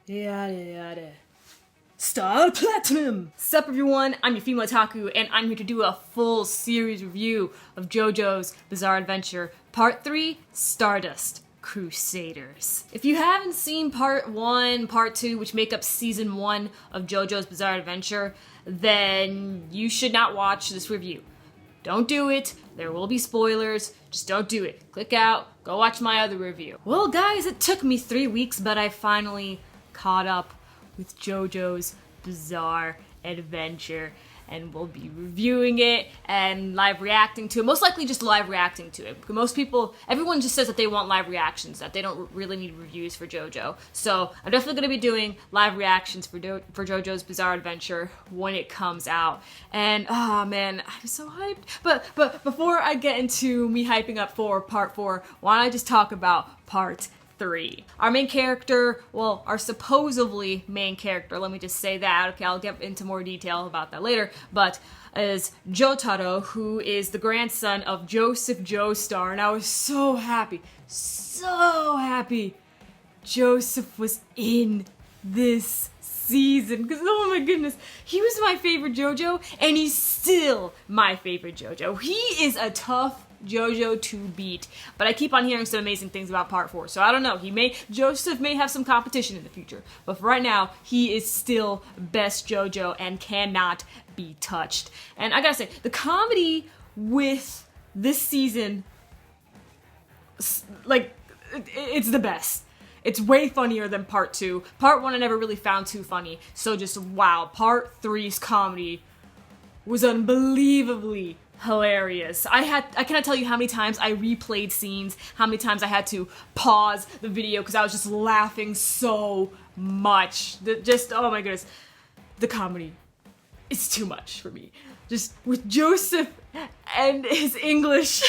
Yada yada. Star Platinum! Sup everyone, I'm your female otaku, and I'm here to do a full series review of JoJo's Bizarre Adventure Part 3, Stardust Crusaders. If you haven't seen Part 1, Part 2, which make up Season 1 of JoJo's Bizarre Adventure, then you should not watch this review. Don't do it, there will be spoilers, just don't do it. Click out, go watch my other review. Well guys, it took me 3 weeks, but I finally caught up with JoJo's Bizarre Adventure, and we'll be reviewing it and live reacting to it. Most likely just live reacting to it. Most people, everyone just says that they want live reactions, that they don't really need reviews for JoJo. So I'm definitely going to be doing live reactions for JoJo's Bizarre Adventure when it comes out. And oh man, I'm so hyped. But before I get into me hyping up for Part 4, why don't I just talk about Part 3. Our main character, well, our supposedly main character, let me just say that, okay, I'll get into more detail about that later, but is Jotaro, who is the grandson of Joseph Joestar, and I was so happy Joseph was in this season, because oh my goodness, he was my favorite JoJo, and he's still my favorite JoJo. He is a tough JoJo to beat, but I keep on hearing some amazing things about Part 4, so I don't know. Joseph may have some competition in the future, but for right now, he is still best JoJo and cannot be touched. And I gotta say, the comedy with this season, like, it's the best. It's way funnier than Part 2. Part 1 I never really found too funny, so just wow, Part 3's comedy was unbelievably hilarious. I cannot tell you how many times I replayed scenes, how many times I had to pause the video because I was just laughing so much. Oh my goodness. The comedy is too much for me. Just with Joseph and his English.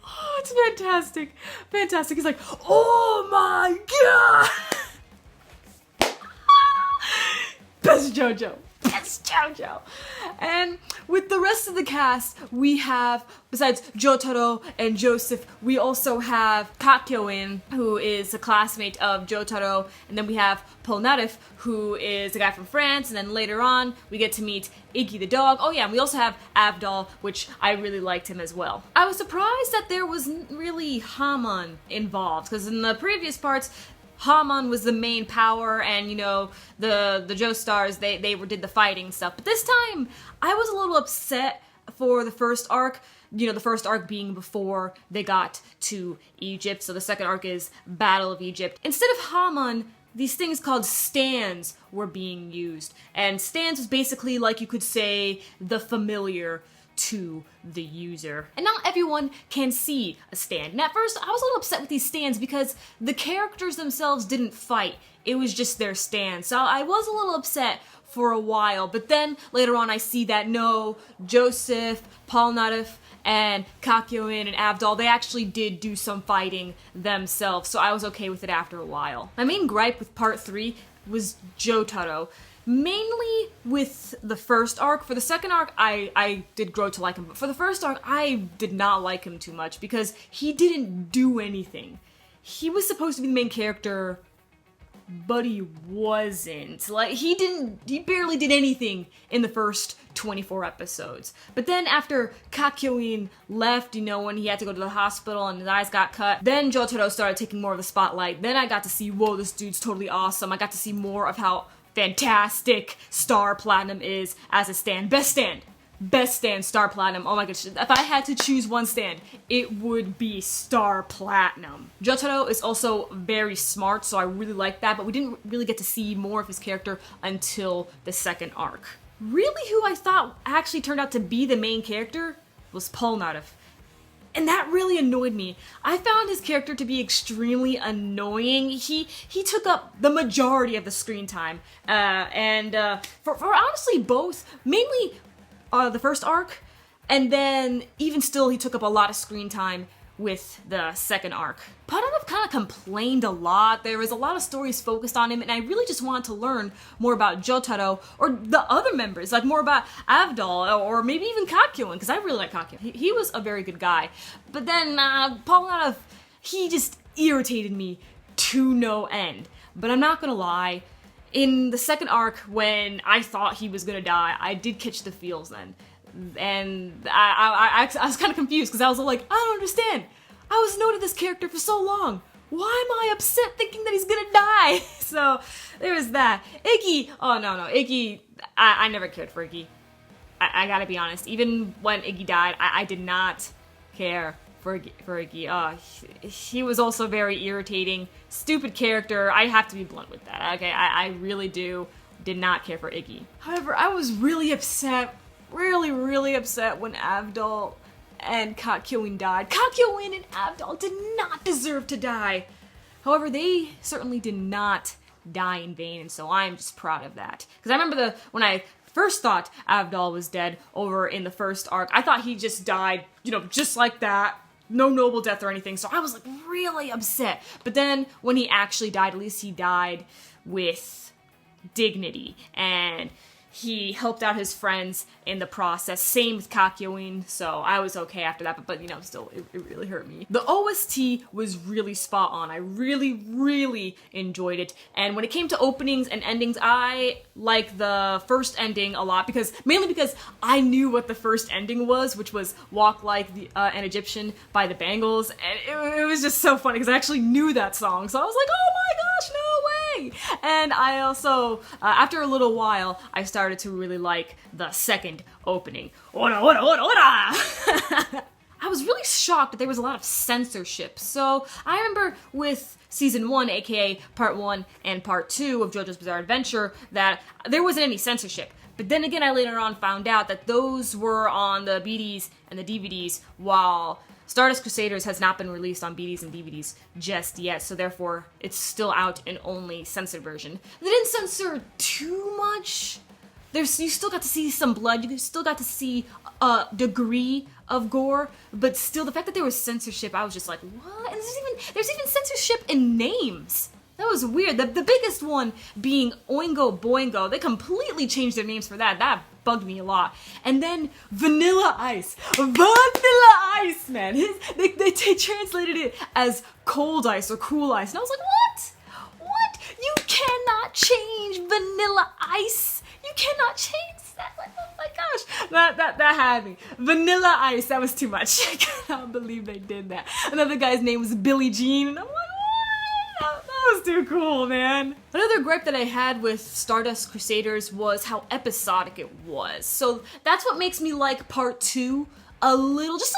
Oh, it's fantastic. Fantastic. He's like, oh my god! Best JoJo. Best JoJo. And with the rest of the cast, we have, besides Jotaro and Joseph, we also have Kakyoin, who is a classmate of Jotaro, and then we have Polnareff, who is a guy from France, and then later on, we get to meet Iggy the dog. Oh yeah, and we also have Avdol, which I really liked him as well. I was surprised that there wasn't really Hamon involved, because in the previous parts, Hamon was the main power, and you know, the Joestars, they did the fighting stuff. But this time, I was a little upset for the first arc. You know, the first arc being before they got to Egypt. So the second arc is Battle of Egypt. Instead of Hamon, these things called stands were being used. And stands was basically, like you could say, the familiar to the user. And not everyone can see a stand. And at first, I was a little upset with these stands because the characters themselves didn't fight. It was just their stand. So I was a little upset for a while. But then later on, I see that no, Joseph, Polnareff, and Kakyoin and Avdol, they actually did do some fighting themselves. So I was okay with it after a while. My main gripe with Part 3 was Jotaro. Mainly with the first arc. For the second arc, I did grow to like him, but for the first arc, I did not like him too much because he didn't do anything. He was supposed to be the main character, but he wasn't. Like, he barely did anything in the first 24 episodes. But then after Kakyoin left, you know, when he had to go to the hospital and his eyes got cut, then Jotaro started taking more of the spotlight. Then I got to see, whoa, this dude's totally awesome. I got to see more of how fantastic Star Platinum is as a stand. Best stand, Star Platinum. Oh my gosh, if I had to choose one stand, it would be Star Platinum. Jotaro is also very smart, so I really like that, but we didn't really get to see more of his character until the second arc. Really, who I thought actually turned out to be the main character was Polnareff. And that really annoyed me. I found his character to be extremely annoying. He took up the majority of the screen time. For honestly both, mainly the first arc, and then even still he took up a lot of screen time with the second arc. Polnareff kind of complained a lot. There was a lot of stories focused on him, and I really just wanted to learn more about Jotaro or the other members, like more about Avdol or maybe even Kakyoin, because I really like Kakyoin. He was a very good guy. But then Polnareff, he just irritated me to no end. But I'm not gonna lie, in the second arc, when I thought he was gonna die, I did catch the feels then. And I was kind of confused, because I was like, I don't understand. I was known to this character for so long. Why am I upset thinking that he's gonna die? So, there was that. Iggy! Oh, no. Iggy, I never cared for Iggy. I gotta be honest. Even when Iggy died, I did not care for Iggy. He was also very irritating. Stupid character. I have to be blunt with that. Okay, I really did not care for Iggy. However, I was really upset, really upset when Avdol and Kakyoin died. Kakyoin and Avdol did not deserve to die. However, they certainly did not die in vain, and so I'm just proud of that. Because I remember when I first thought Avdol was dead over in the first arc, I thought he just died, just like that. No noble death or anything, so I was like really upset. But then when he actually died, at least he died with dignity, and he helped out his friends in the process. Same with Kakyoin, so I was okay after that, but still, it really hurt me. The OST was really spot on. I really enjoyed it, and when it came to openings and endings, I like the first ending a lot, mainly because I knew what the first ending was, which was Walk Like an Egyptian by the Bangles, and it was just so funny, because I actually knew that song, so I was like, oh my gosh, no way! And I also, after a little while, I started to really like the second opening. Ora, ora, ora, ora! I was really shocked that there was a lot of censorship. So I remember with season 1, aka part 1 and part 2 of JoJo's Bizarre Adventure, that there wasn't any censorship. But then again, I later on found out that those were on the BDs and the DVDs, while Stardust Crusaders has not been released on BDs and DVDs just yet, so therefore it's still out in only censored version. They didn't censor too much. You still got to see some blood, you still got to see a degree of gore, but still, the fact that there was censorship, I was just like, what? And there's even censorship in names. That was weird. The biggest one being Oingo Boingo. They completely changed their names for that. That bugged me a lot. And then Vanilla Ice. Vanilla Ice, man. They translated it as cold ice or cool ice. And I was like, what? What? You cannot change Vanilla Ice. You cannot change that. Like, oh my gosh. That had me. Vanilla Ice. That was too much. I cannot believe they did that. Another guy's name was Billie Jean. And I'm like, what? That was too cool, man. Another gripe that I had with Stardust Crusaders was how episodic it was. So that's what makes me like part 2 just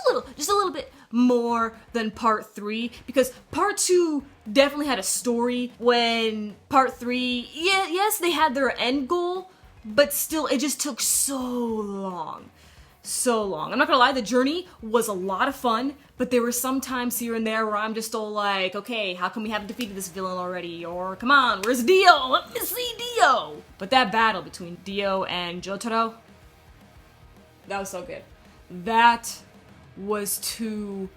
a little bit more than part 3, because part 2 definitely had a story, when part 3, yes, they had their end goal, but still, it just took so long. So long. I'm not gonna lie, the journey was a lot of fun, but there were some times here and there where I'm just all like, okay, how come we haven't defeated this villain already? Or, come on, where's Dio? Let me see Dio! But that battle between Dio and Jotaro, that was so good. That was too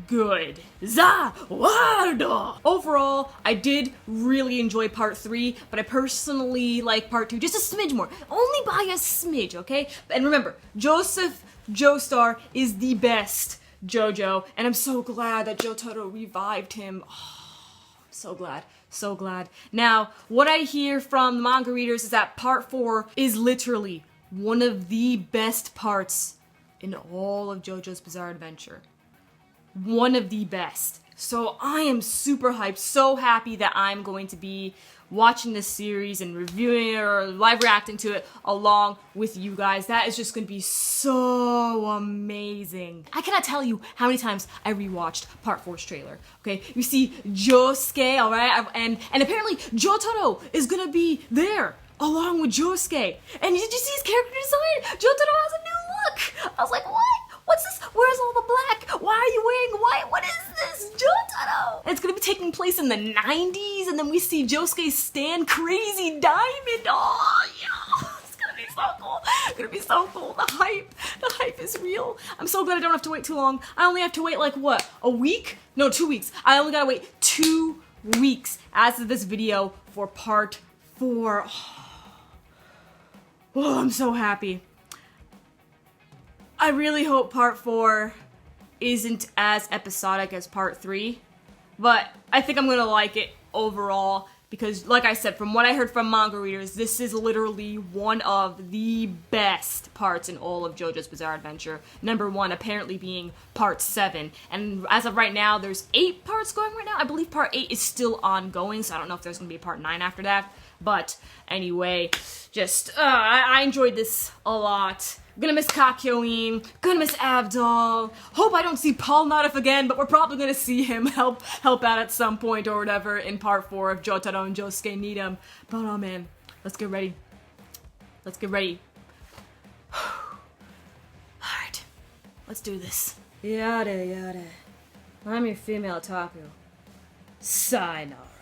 good. Zawardo! Overall, I did really enjoy part 3, but I personally like part 2 just a smidge more. Only by a smidge, okay? And remember, Joseph Joestar is the best JoJo, and I'm so glad that Jotaro revived him. Oh, I'm so glad. So glad. Now, what I hear from the manga readers is that part 4 is literally one of the best parts in all of JoJo's Bizarre Adventure. One of the best. So I am super hyped, so happy that I'm going to be watching this series and reviewing it or live reacting to it along with you guys. That is just going to be so amazing. I cannot tell you how many times I rewatched part 4's trailer. Okay, you see Josuke, alright, and apparently Jotaro is going to be there along with Josuke. And did you see his character design? Jotaro has a new look. I was like, what? What's this? Where's all the black? Why are you wearing white? What is this? Jotaro! It's gonna be taking place in the 90s, and then we see Josuke stand Crazy Diamond. Oh, yeah! It's gonna be so cool. It's gonna be so cool. The hype is real. I'm so glad I don't have to wait too long. I only have to wait like, what, a week? No, 2 weeks. I only gotta wait 2 weeks as of this video for part 4. Oh, I'm so happy. I really hope part 4 isn't as episodic as part 3, but I think I'm gonna like it overall because, like I said, from what I heard from manga readers, this is literally one of the best parts in all of JoJo's Bizarre Adventure. Number one apparently being part 7, and as of right now, there's 8 parts going right now. I believe part 8 is still ongoing, so I don't know if there's gonna be a part 9 after that. But anyway, I enjoyed this a lot. Gonna miss Kakyoin, gonna miss Avdol. Hope I don't see Paul Natif again, but we're probably gonna see him help out at some point or whatever in part 4 if Jotaro and Josuke need him. But oh man, let's get ready. Let's get ready. Alright, let's do this. Yada yada. I'm your female otaku. Sign off.